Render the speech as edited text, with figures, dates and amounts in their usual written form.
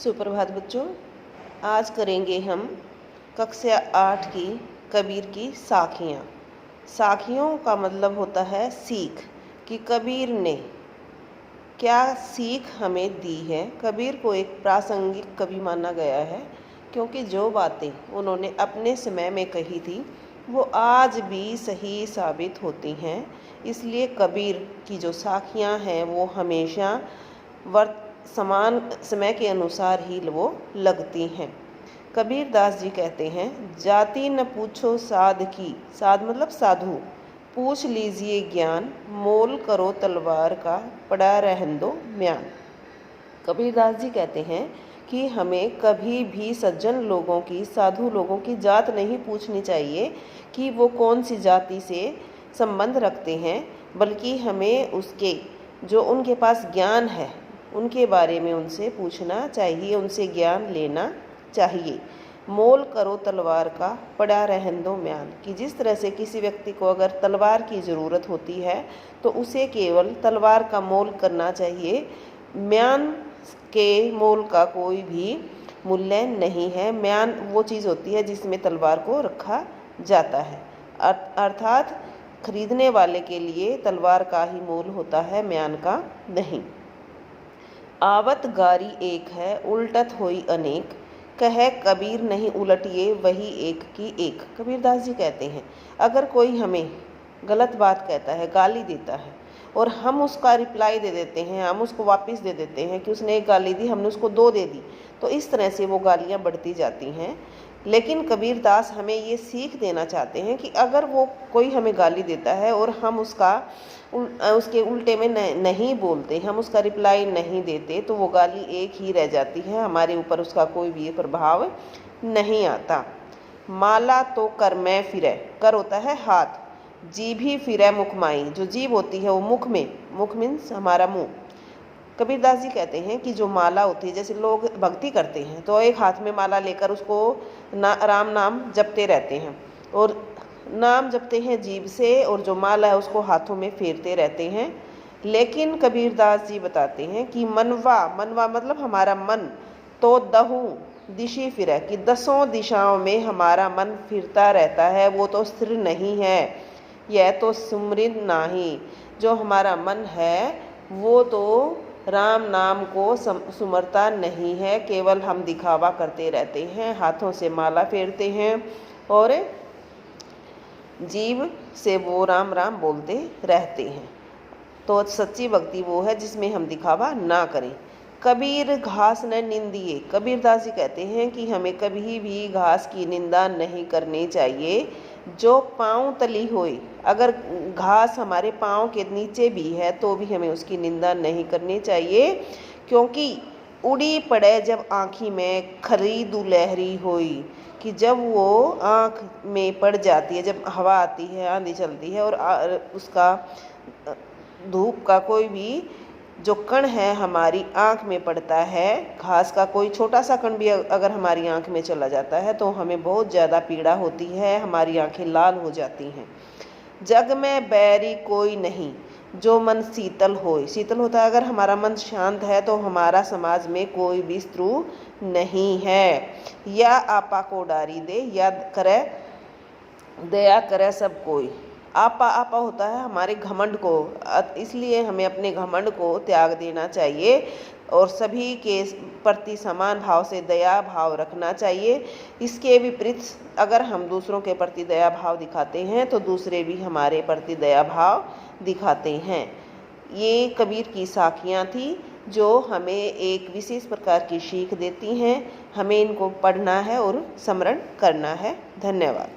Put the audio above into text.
सुप्रभात बच्चों, आज करेंगे हम कक्षा 8 की कबीर की साखियाँ। साखियों का मतलब होता है सीख, कि कबीर ने क्या सीख हमें दी है। कबीर को एक प्रासंगिक कवि माना गया है, क्योंकि जो बातें उन्होंने अपने समय में कही थी वो आज भी सही साबित होती हैं। इसलिए कबीर की जो साखियाँ हैं वो हमेशा समान समय के अनुसार ही वो लगती हैं। कबीर दास जी कहते हैं, जाति न पूछो साध की, साध मतलब साधु, पूछ लीजिए ज्ञान, मोल करो तलवार का, पड़ा रहन दो म्यान। कबीर दास जी कहते हैं कि हमें कभी भी सज्जन लोगों की, साधु लोगों की जात नहीं पूछनी चाहिए कि वो कौन सी जाति से संबंध रखते हैं, बल्कि हमें उसके जो उनके पास ज्ञान है उनके बारे में उनसे पूछना चाहिए, उनसे ज्ञान लेना चाहिए। मोल करो तलवार का, पड़ा रहन दो म्यान, कि जिस तरह से किसी व्यक्ति को अगर तलवार की ज़रूरत होती है तो उसे केवल तलवार का मोल करना चाहिए, म्यान के मोल का कोई भी मूल्य नहीं है। म्यान वो चीज़ होती है जिसमें तलवार को रखा जाता है, अर्थात खरीदने वाले के लिए तलवार का ही मोल होता है, म्यान का नहीं। आवत गारी एक है, उल्टत होई अनेक, कहे कबीर नहीं उलटिए वही एक की एक। कबीर दास जी कहते हैं, अगर कोई हमें गलत बात कहता है, गाली देता है, और हम उसका रिप्लाई दे देते हैं, हम उसको वापस दे देते हैं कि उसने एक गाली दी, हमने उसको दो दे दी, तो इस तरह से वो गालियाँ बढ़ती जाती हैं। लेकिन कबीर दास हमें ये सीख देना चाहते हैं कि अगर वो कोई हमें गाली देता है और हम उसके उल्टे में नहीं बोलते, हम उसका रिप्लाई नहीं देते, तो वो गाली एक ही रह जाती है, हमारे ऊपर उसका कोई भी प्रभाव नहीं आता। माला तो कर में फिरे, कर होता है हाथ, जीभ ही फिरे मुख माई, जो जीभ होती है वो मुख में, मुख मीन्स हमारा मुंह। कबीर दास जी कहते हैं कि जो माला होती है, जैसे लोग भक्ति करते हैं तो एक हाथ में माला लेकर उसको राम नाम जपते रहते हैं, और नाम जपते हैं जीभ से, और जो माला है उसको हाथों में फेरते रहते हैं। लेकिन कबीर दास जी बताते हैं कि मनवा मतलब हमारा मन, तो दहु दिशी फिरे, कि 10 दिशाओं में हमारा मन फिरता रहता है, वो तो स्थिर नहीं है, यह तो सुमरिन नाही। जो हमारा मन है वो तो राम नाम को सुमरता नहीं है, केवल हम दिखावा करते रहते हैं, हाथों से माला फेरते हैं और जीभ से वो राम राम बोलते रहते हैं। तो सच्ची भक्ति वो है जिसमें हम दिखावा ना करें। कबीर घास न निंदिए, कबीर दास जी कहते हैं कि हमें कभी भी घास की निंदा नहीं करनी चाहिए जो पाँव तली होए। अगर घास हमारे पाँव के नीचे भी है तो भी हमें उसकी निंदा नहीं करनी चाहिए, क्योंकि उड़ी पड़े जब आँखी में खरी दुलहरी होई, कि जब वो आँख में पड़ जाती है, जब हवा आती है, आंधी चलती है और उसका धूप का कोई भी जो कण है हमारी आँख में पड़ता है, घास का कोई छोटा सा कण भी अगर हमारी आँख में चला जाता है तो हमें बहुत ज़्यादा पीड़ा होती है, हमारी आँखें लाल हो जाती हैं। जग में बैरी कोई नहीं, जो मन शीतल होए, शीतल होता है अगर हमारा मन शांत है तो हमारा समाज में कोई भी शत्रु नहीं है। या आपा को डारी दे, याद करे दया करे सब कोई। आपा होता है हमारे घमंड को, इसलिए हमें अपने घमंड को त्याग देना चाहिए और सभी के प्रति समान भाव से दया भाव रखना चाहिए। इसके विपरीत अगर हम दूसरों के प्रति दया भाव दिखाते हैं तो दूसरे भी हमारे प्रति दया भाव दिखाते हैं। ये कबीर की साखियाँ थी जो हमें एक विशेष प्रकार की सीख देती हैं। हमें इनको पढ़ना है और स्मरण करना है। धन्यवाद।